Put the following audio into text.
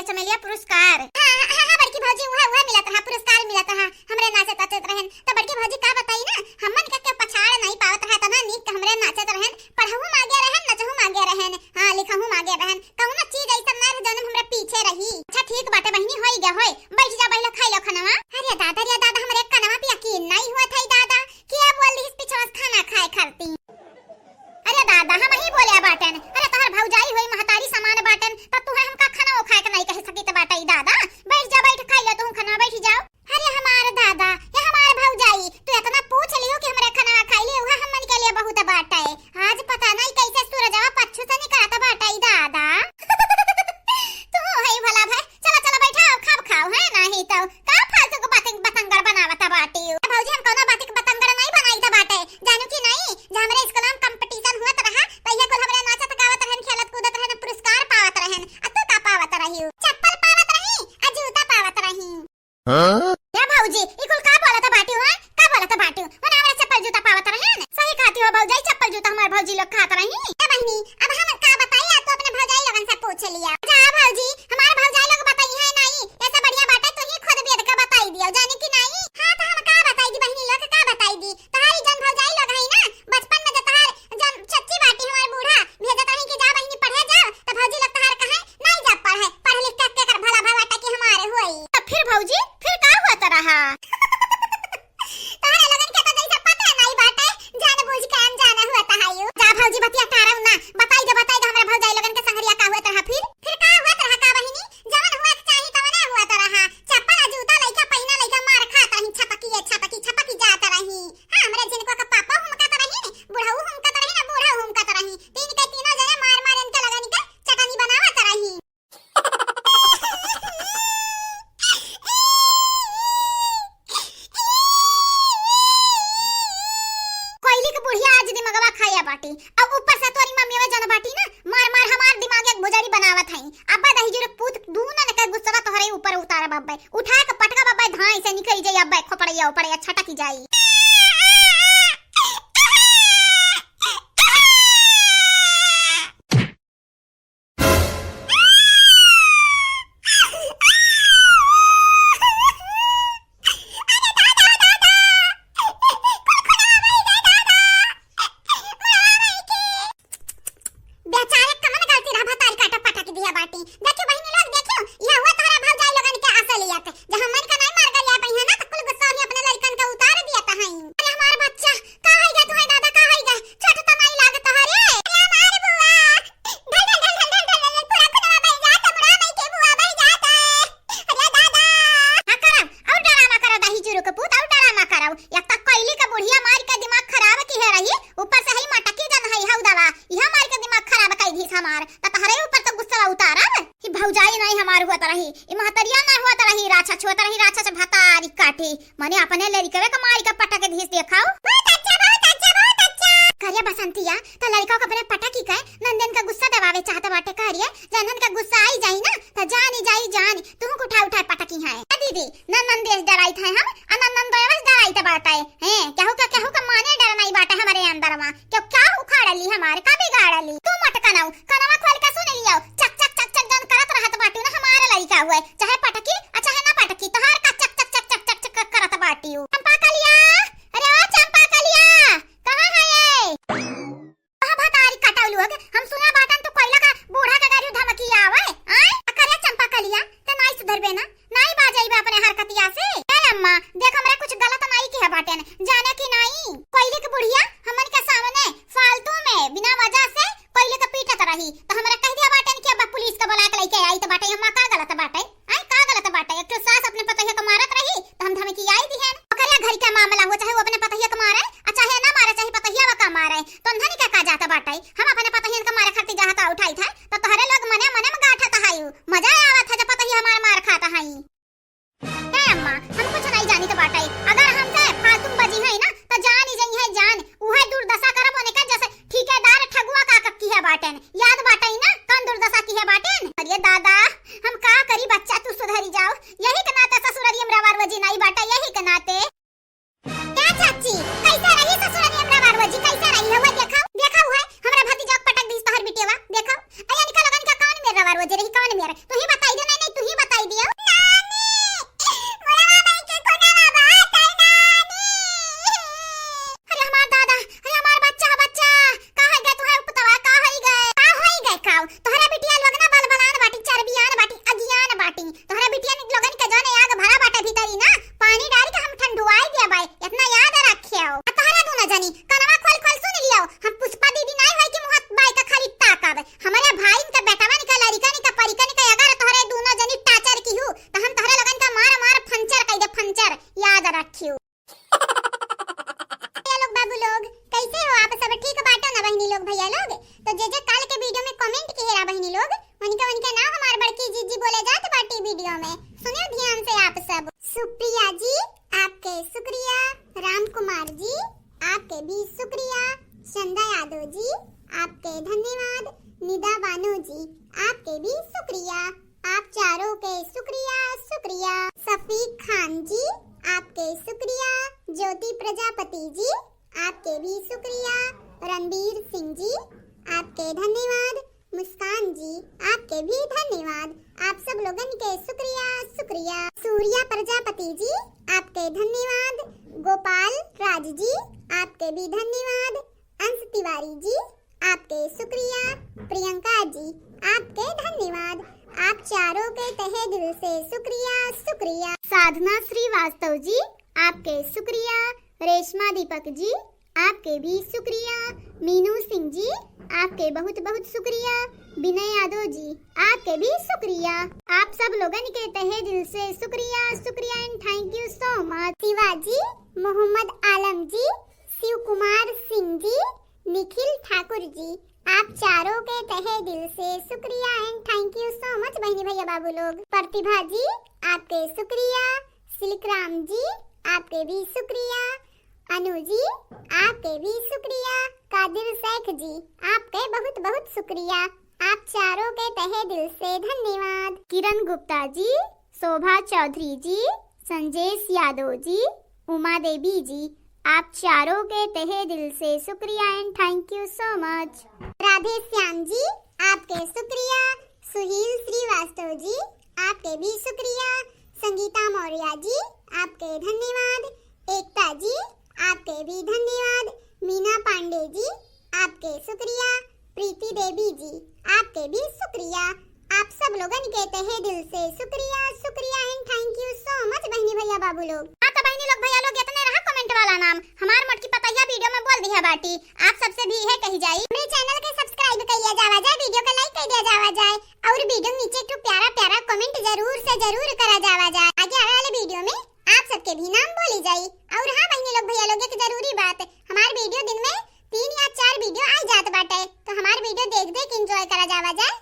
चमेलिया पुरस्कार। हाँ बड़की भौजी वह मिलत रहा, पुरस्कार मिलत रहा हमरे नाचत नाचत रहन। तो बड़की भौजी का बताई ना, हमन के पछाड़ नहीं पावत रहा तना नीक हमरे नाचत रहन, पढ़हु मागे रहन, नचहु मागे रहन, हां लिखहु मागे रहन, कौनो चीज ऐसा ना जौन हमरे पीछे रही। अच्छा ठीक बाटे बहिनी, होई गया होय, बैठ जा पहले खाई लो खाना। अरे दादा हमरे कनवा पे यकीन नहीं हुआ था दादा कि अब बोल इस पिछवा खाना खाए करती। अरे दादा हम ही बोले बाटन, अरे तोहर भौजाई होई महतारी समान बाटन, तब तू हमका खाना ओ खाए के नहीं कह सकी त बाटई दादा। बैठ जा, बैठ खाई लो तू खाना, बैठ जाओ। अरे हमारे दादा ये हमारे भौजाई, तू इतना पूछ लियो कि हमरे खाना खाई ले, वह हमन के लिए बहुत बाटा है। आज पता नहीं कैसे सूरजवा पछू से निकलता बाटई दादा। तू है भला भाई, चला चला बैठाओ, खाओ है नहीं तो का फालतू को बातें बतंगड़ बनावता बाटी। भौजी हम कोनो बातें बतंगड़ नहीं बनाई त बाटे, जानू कि नहीं जे हमरे स्कूल में कंपटीशन हुआ रहा तइया कुल हमरे नाचत गावत रहन, खेलत कूदत रहन, पुरस्कार पावत रहन। आ तू का पावत रही? चप्पल पावत रही आ जूता पावत रही। हां या भौजी ई कुल का बोलत बाटी हो? का बोलत बाटी? मने हमरा चप्पल जूता पावत रहन। सही कहती हो भौजाई, चप्पल जूता हमार भौजी लोग खात रही। ए बहिनी अब हम का बताई, तू अपने भौजाई लोगन से पूछ लिया। जा भौजी हमार भौजाई लोग बताई है नहीं, ऐसा बढ़िया बाटे तू ही खुद बेद का बताई दियो, जानी कि नहीं? हां तो हम का बताई दी बहिनी लोग, का बताई दी? तहारी जन भौजाई लोग है ना बचपन में तहार जन चच्ची बाटी हमार बूढ़ा भेजत रही कि जा बहिनी पढ़े जाओ, तो भौजी लोग तहार कहे नहीं जा पढ़े, पढ़ लिख के कर भला भवाटा की हमारे होई। तो फिर भौजी फिर का हुआ त रहा? तहारे लगन के तो जैसा पता नहीं बाटे, जानबूझ के अनजाना हुआ त हायो। जा भौजी बतिया तारौ ना, बताई दे हमरा भौजाई लगन के संगरिया का हुआ त रहा। फिर का हुआ त रहा का बहिनी? जवन हुआ चाही तवने हुआ त रहा। चप्पल आ जूता लइका पहिना लइका मार खात रही, छपकी जात रही। हां हमरे जिनको का पापा हमका त रही, बुढ़ऊ हमका त रही ना, बूढ़ा हमका त रही, तीन के तीनों जने मार इनके लगन के चटनी बनावत रही। कोयली के बुढ़िया आज दिमागवा खाया बाटी, अब ऊपर से तोरी मम्मी वे जन बाटी ना मार हमार दिमाग एक बुजड़ी बनावत हई। अब्बा दही जुरे पूत दूना ने का गुस्सा तोहरे ऊपर उतारे बब्बे, उठा के पटका बब्बे धाई से निकल जाई, अब्बे खोपड़िया ऊपड़िया छटक जाई। मने अपने लड़कवे का मारी का पटा के धीस देखाओ। बहुत अच्छा करिया बसंतिया तो लड़का को अपने पटा की कहे नंदन का गुस्सा दबावे चाहता बाटे। करिया नंदन का गुस्सा आई जाई ना तो जानी तुम को उठा पटा की है दीदी। नंदन देश डराई थे हम, नंदन देवस डराई थे बाटे हैं। कहू का माने डर नहीं बाटे हमारे अंदर में, क्या उखाड़ ली हमारे का बिगाड़ ली। तू मत कनाऊ, कनवा खोल के सुन लियो, चक चक चक चक जन करत रहत बाटू ना हमारे लड़का हुए, चाहे पटकी चाहे ना पटकी, तोहार का चक चक चक चक चक चक करत बाटी। चंपा कलिया, अरे ओ चंपा कलिया कहां है ये? कहां भतारी कटाऊ लोग, हम सुना बाटन तो कोयला का बूढ़ा का गाड़ी धमकी आवे। आय अकरे चंपा कलिया त नहीं सुधरबे ना, नहीं बाजाईबे अपने हरकतिया से। ए अम्मा देख हमरा कुछ गलत नहीं किया बाटन, जाने की नहीं। कोयले की बुढ़िया हमन के सामने फालतू में बिना वजह से कोयले का पीटत रही, तो हमरा कह दिया बाटन कि अब पुलिस का बुला के लेके आई तो बाटे हम का गलत बाटे? आय का गलत बाटे? एक तो सास अपने पतैया को मारत रही तो हम धमकी आई दी है। ओकरिया घर का मामला हो, चाहे वो अपने पतैया को मारे चाहे ना मारे, चाहे पतैया का मारे, तो अंधनी का जाता बाटे। हम अपने पतैया को मारे खातिर जाता उठाई था तो तोहरे लोग मने मने में गाठा था हायू, मजा आवत है जब पतैया हमार मार खाता हई। ए अम्मा हम कुछ नहीं जानी तो बाटे, अगर हमसे फालतू बजी है ना तो जान ही जई है जान, उहे दुर्दशा करब होने का जैसे ठेकेदार ठगुआ का कक्की है बाटन, याद बाटे ना कौन दुर्दशा की है बाटन। अरे दादा हम ढेर तू ही बताई दे नहीं तू ही बताई दियो नानी मोरा भाई के कोना बाबा ताई नानी अरे हमार दादा अरे हमार बच्चा का है गए तोहरा पतवा का होई गए तोहरा बिटिया लोग ना बलबलान बाटी चरबियान बाटी अगियान बाटी तोहरा बिटिया लोगन के जाने आग भरा बाटा भीतरी ना पानी डाल के हम ठंडुआई दिया भाई इतना याद रखियो तोहरा दू ना जानी कनवा खोल सुन लियो हम पुष्पा दीदी नहीं है कि मुहत बाई का खाली ताकब हमारे भाई का बेटावा निका लड़का निका परिका निका अगर तोहरे दू ना जानी टाचर की हूं तो हम तोहरा लोगन का मार फंचर कह दे फंचर याद रखियो ये लोग बाबू लोग कैसे हो आप सब ठीक बाटो ना बहनी लोग भैया लोग तो जे काल के वीडियो में कमेंट किए बहनी लोग उनका नाम हमार बड़की जीजी बोले जात बाटी वीडियो में सुनियो ध्यान से आप सब सुप्रिया जी आपके शुक्रिया राम कुमार जी आपके भी शुक्रिया चंदा यादव जी आपके धन्यवाद निदा बानो जी आपके भी शुक्रिया आप चारों के शुक्रिया सफीक खान जी आपके शुक्रिया ज्योति प्रजापति जी आपके भी शुक्रिया रणबीर सिंह जी आपके धन्यवाद मुस्कान जी आपके भी धन्यवाद आप सब लोगन के शुक्रिया सूर्या प्रजापति जी आपके धन्यवाद गोपाल राज जी आपके भी धन्यवाद अंश तिवारी जी आपके शुक्रिया प्रियंका जी आपके धन्यवाद आप चारों के तहे दिल से शुक्रिया साधना श्रीवास्तव जी आपके शुक्रिया रेशमा दीपक जी आपके भी शुक्रिया मीनू सिंह जी आपके बहुत बहुत शुक्रिया विनय यादव जी आपके भी शुक्रिया आप सब लोगन के तहे दिल से शुक्रिया and thank you so much Shivaji Mohammad Alam ji Shiv Kumar Singh ji Nikhil Thakur ji आप चारों के तहे दिल से शुक्रिया and thank you so much बहनी भैया बाबू लोग प्रतिभा जी आपके शुक्रिया सिलकराम जी आपके भी शुक्रिया अनु जी आपके भी शुक्रिया कादिर शेख जी आपके बहुत बहुत शुक्रिया आप चारों के तहे दिल से धन्यवाद किरण गुप्ता जी शोभा चौधरी जी संजेश यादव जी उमा देवी जी आप चारों के तहे दिल से शुक्रिया and thank you so much Radhe Shyam ji आपके शुक्रिया सुहील श्रीवास्तव जी आपके भी शुक्रिया संगीता मौर्य जी आपके धन्यवाद एकता जी आपके भी धन्यवाद मीना पांडे जी आपके शुक्रिया प्रीति देवी जी आपके भी शुक्रिया आप सब लोगन के तहे दिल से शुक्रिया and thank you so much बहनी भैया बाबू लोग हाँ तो बहनी लोग भैया लोग इतने रहा कमेंट वाला नाम हमार मोटकी पतैया वीडियो में बोल दिया बाटी आप सबसे भी है कही जाई मेरे चैनल के सब्सक्राइब कर लिया जावा जाए वीडियो को लाइक कर दिया जावा जाए और वीडियो नीचे एक प्यारा कमेंट जरूर करा जावा जाए आगे आने वाले वीडियो में आप सबके भी नाम बोली जाई और हाँ बहनी लोग भैया लोग एक जरूरी बात हमारे वीडियो दिन में 3 या 4 वीडियो आ जात बाटे तो हमारे वीडियो देख एंजॉय करा जावा जाए।